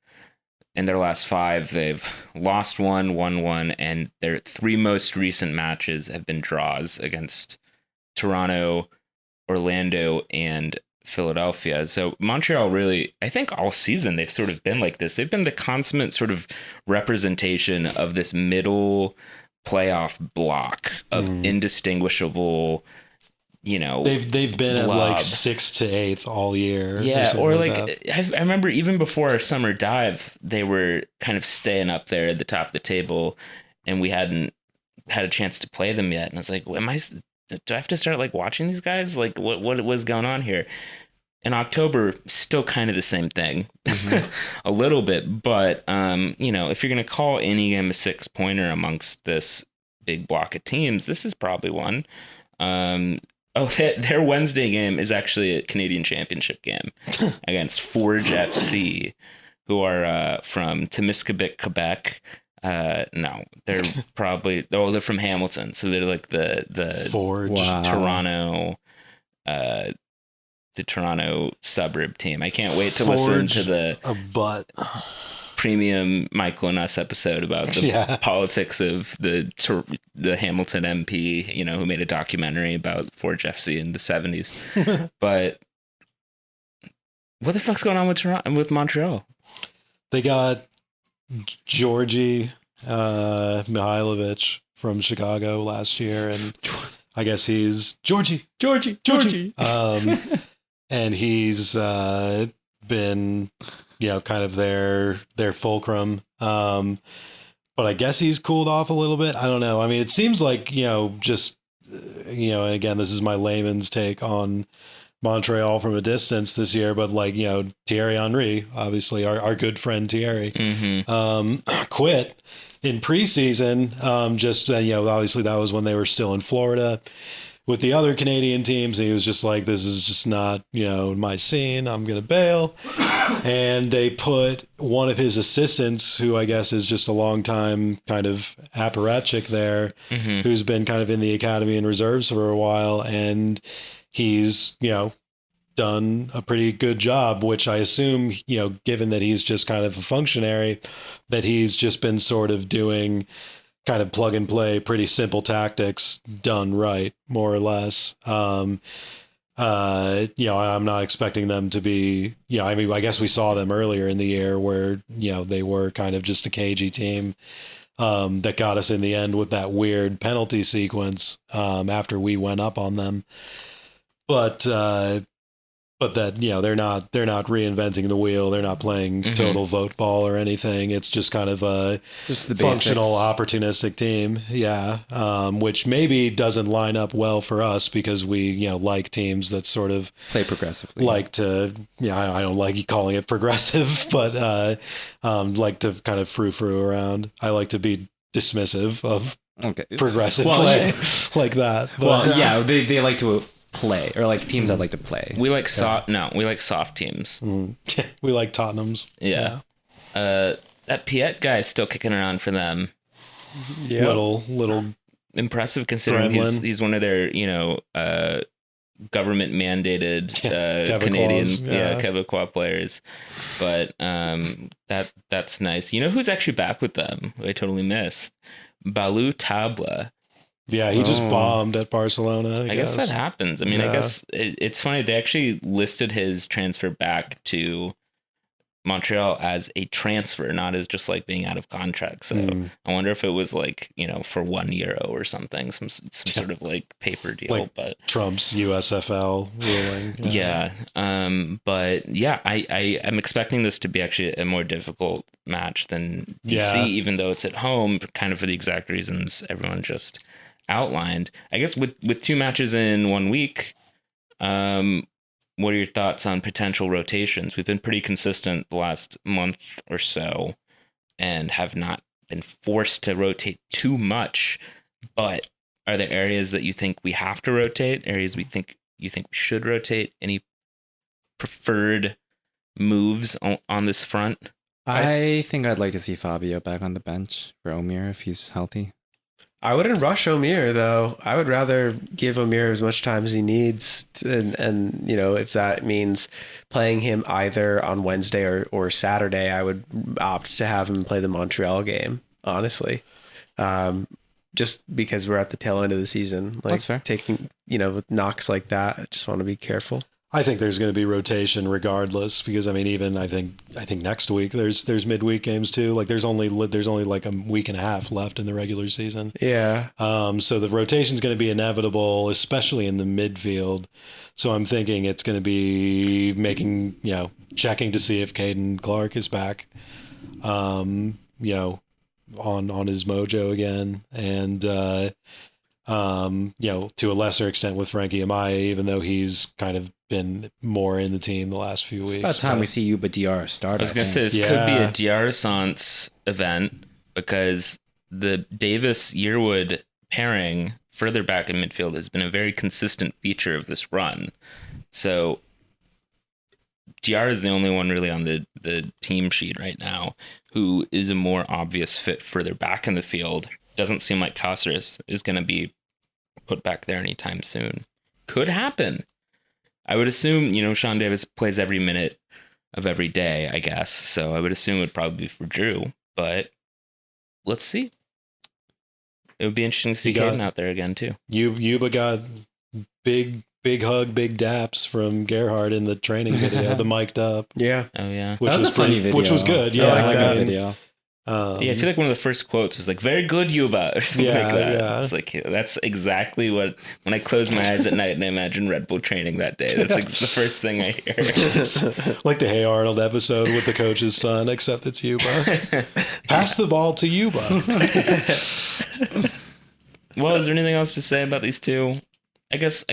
In their last 5, they've lost 1, won 1, and their 3 most recent matches have been draws against Toronto, Orlando, and Philadelphia. So Montreal really, I think all season they've sort of been like this. They've been the consummate sort of representation of this middle playoff block of indistinguishable, they've been at like 6th to 8th all year. Yeah, or like I remember even before our summer dive, they were kind of staying up there at the top of the table, and we hadn't had a chance to play them yet. And I was like, do I have to start like watching these guys? Like what was going on here? In October, still kind of the same thing, a little bit. But, if you're going to call any game a 6-pointer amongst this big block of teams, this is probably one. Their Wednesday game is actually a Canadian Championship game against Forge FC, who are from Temiskaming, Quebec. No, they're probably they're from Hamilton, so they're like the Forge, Toronto, the Toronto suburb team. I can't wait to listen to the premium Michael and Us episode about the politics of the Hamilton MP, who made a documentary about Forge FC in the 70s. But what the fuck's going on with Montreal? They got Georgi Mihailovic from Chicago last year, and I guess he's Georgie. And he's been, kind of their fulcrum. But I guess he's cooled off a little bit. I don't know. I mean, it seems like, just, and again, this is my layman's take on Montreal from a distance this year, but like, Thierry Henry, obviously our good friend Thierry, quit in preseason. Obviously that was when they were still in Florida with the other Canadian teams. He was just like, this is just not, my scene. I'm going to bail. And they put one of his assistants, who I guess is just a long time kind of apparatchik there, who's been kind of in the academy and reserves for a while. And he's, done a pretty good job, which I assume, given that he's just kind of a functionary, that he's just been sort of doing kind of plug and play, pretty simple tactics done right, more or less. I'm not expecting them to be, I guess we saw them earlier in the year where, they were kind of just a cagey team that got us in the end with that weird penalty sequence after we went up on them. But that, they're not reinventing the wheel. They're not playing total vote ball or anything. It's just kind of a functional, opportunistic team. Yeah. Which maybe doesn't line up well for us because we, like teams that sort of play progressively. Like to, I don't like calling it progressive, but like to kind of frou-frou around. I like to be dismissive of progressive play like that. But, they like to play, or like teams that like to play. We like we like soft teams. We like Tottenham's. Yeah. That Piet guy is still kicking around for them. Yeah. Little impressive considering he's one of their, government mandated Canadian Quebecois players. But that's nice. You know who's actually back with them? I totally missed. Balou Tabla. Yeah, he just bombed at Barcelona. I guess that happens. I mean, I guess it's funny. They actually listed his transfer back to Montreal as a transfer, not as just like being out of contract. So I wonder if it was like, for €1 or something, some sort of like paper deal. Like but Trump's USFL ruling. Yeah. But yeah, I'm expecting this to be actually a more difficult match than DC, even though it's at home, kind of for the exact reasons everyone just outlined. I guess with 2 matches in 1 week, what are your thoughts on potential rotations? We've been pretty consistent the last month or so and have not been forced to rotate too much, but are there areas that you think we have to rotate, areas you think we should rotate? Any preferred moves on this front? I think I'd like to see Fabio back on the bench for Omir if he's healthy. I wouldn't rush Omir, though. I would rather give Omir as much time as he needs. And if that means playing him either on Wednesday or Saturday, I would opt to have him play the Montreal game, honestly. Just because we're at the tail end of the season. Like, that's fair. Taking, with knocks like that, I just want to be careful. I think there's going to be rotation regardless, because I mean, even I think next week there's midweek games too. Like there's only like a week and a half left in the regular season. Yeah. So the rotation is going to be inevitable, especially in the midfield. So I'm thinking it's going to be checking to see if Caden Clark is back, on his mojo again, and to a lesser extent with Frankie Amaya, even though he's kind of been more in the team the last few weeks. It's about time we see Yuba Diarra start. I was going to say, this could be a Diarra-Sans event, because the Davis-Yearwood pairing further back in midfield has been a very consistent feature of this run. So Diarra is the only one really on the team sheet right now who is a more obvious fit further back in the field. Doesn't seem like Cáceres is going to be put back there anytime soon. Could happen. I would assume, Sean Davis plays every minute of every day, I guess. So I would assume it would probably be for Drew, but let's see. It would be interesting to see Caden out there again too. Yuba got big hug, big daps from Gerhard in the training video, the mic'd up. Yeah. Oh yeah. Which was a funny video. Which was good. Yeah, I like that video. I feel like one of the first quotes was like, "Very good, Yuba," or something like that. Yeah. It's like, that's exactly what, when I close my eyes at night and I imagine Red Bull training that day, that's like the first thing I hear. It's like the Hey Arnold episode with the coach's son, except it's Yuba. Pass the ball to Yuba. Well, is there anything else to say about these two? I guess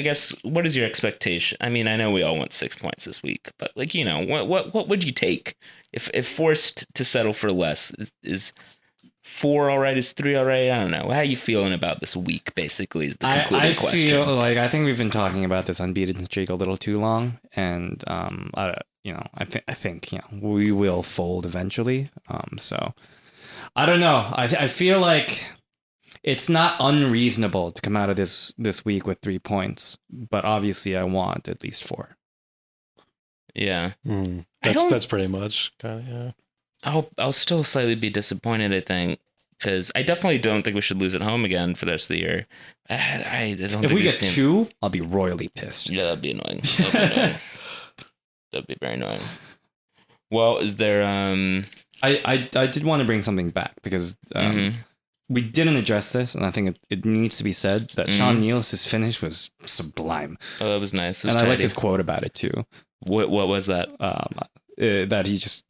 what is your expectation? I mean, I know we all want 6 points this week, but like, what would you take if forced to settle for less? Is 4 all right? Is 3 all right? I don't know. How are you feeling about this week, basically, is the concluding question. I feel like, I think we've been talking about this unbeaten streak a little too long, and I think we will fold eventually. So I don't know. I feel like it's not unreasonable to come out of this week with 3 points, but obviously I want at least 4. Yeah. That's pretty much kind of, yeah. I'll still slightly be disappointed, I think, because I definitely don't think we should lose at home again for the rest of the year. I don't. If we get 2, I'll be royally pissed. Yeah, that'd be annoying. That'd be very annoying. Well, is there? I did want to bring something back because we didn't address this, and I think it needs to be said that Sean Nealis' finish was sublime. Oh, that was nice. And I liked his quote about it too. What was that? That he just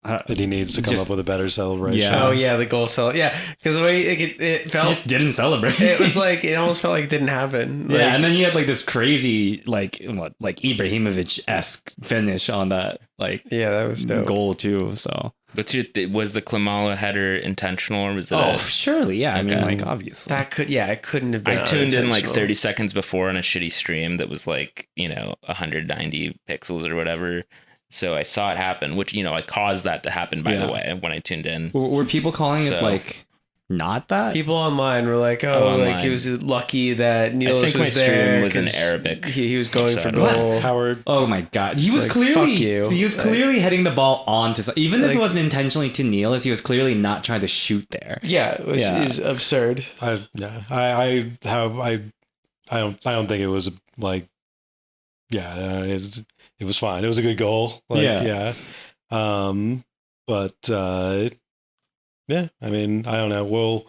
that he needs to come up with a better celebration. Yeah. Oh yeah, the goal cell. Yeah, because the way it felt, he just didn't celebrate. It was like it almost felt like it didn't happen. Yeah, and then he had like this crazy like Ibrahimovic-esque finish on that that was dope. Goal too. So. But was the Klimala header intentional, or was it? Surely, yeah. Okay. I mean, obviously. It couldn't have been. I tuned in like 30 seconds before on a shitty stream that was like, 190 pixels or whatever. So I saw it happen, which, I caused that to happen, by the way, when I tuned in. Were people calling it like not that. People online were like, like he was lucky that Niels I think was my there. stream was in 'cause Arabic. He was going for What? goal. Howard. Oh my god, he was like, clearly fuck you. he was clearly heading the ball onto even if Like- it wasn't intentionally to Niels, he was clearly not trying to shoot there. Yeah, which is absurd. I don't think it was like, it was fine. It was a good goal. Like, but yeah, I mean, I don't know.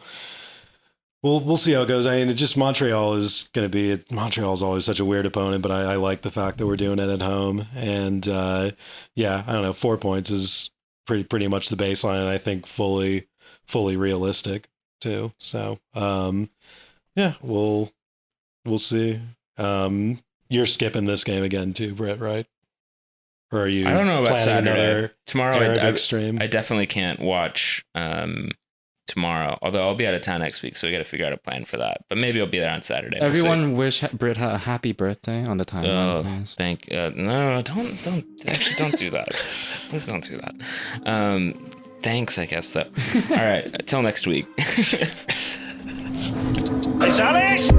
We'll see how it goes. I mean, Montreal's always such a weird opponent, but I like the fact that we're doing it at home. And I don't know, 4 points is pretty much the baseline, and I think fully realistic too. So we'll see. You're skipping this game again too, Brit, right? Or are you? I don't know about planning Saturday. another Tomorrow, Arabic stream? I definitely can't watch tomorrow. Although I'll be out of town next week, so we got to figure out a plan for that. But maybe I'll be there on Saturday. We'll Everyone wish Brit a happy birthday on the timeline, please. no, don't do that. Please don't do that. Thanks, I guess though. All right, till next week. ¿Sabes?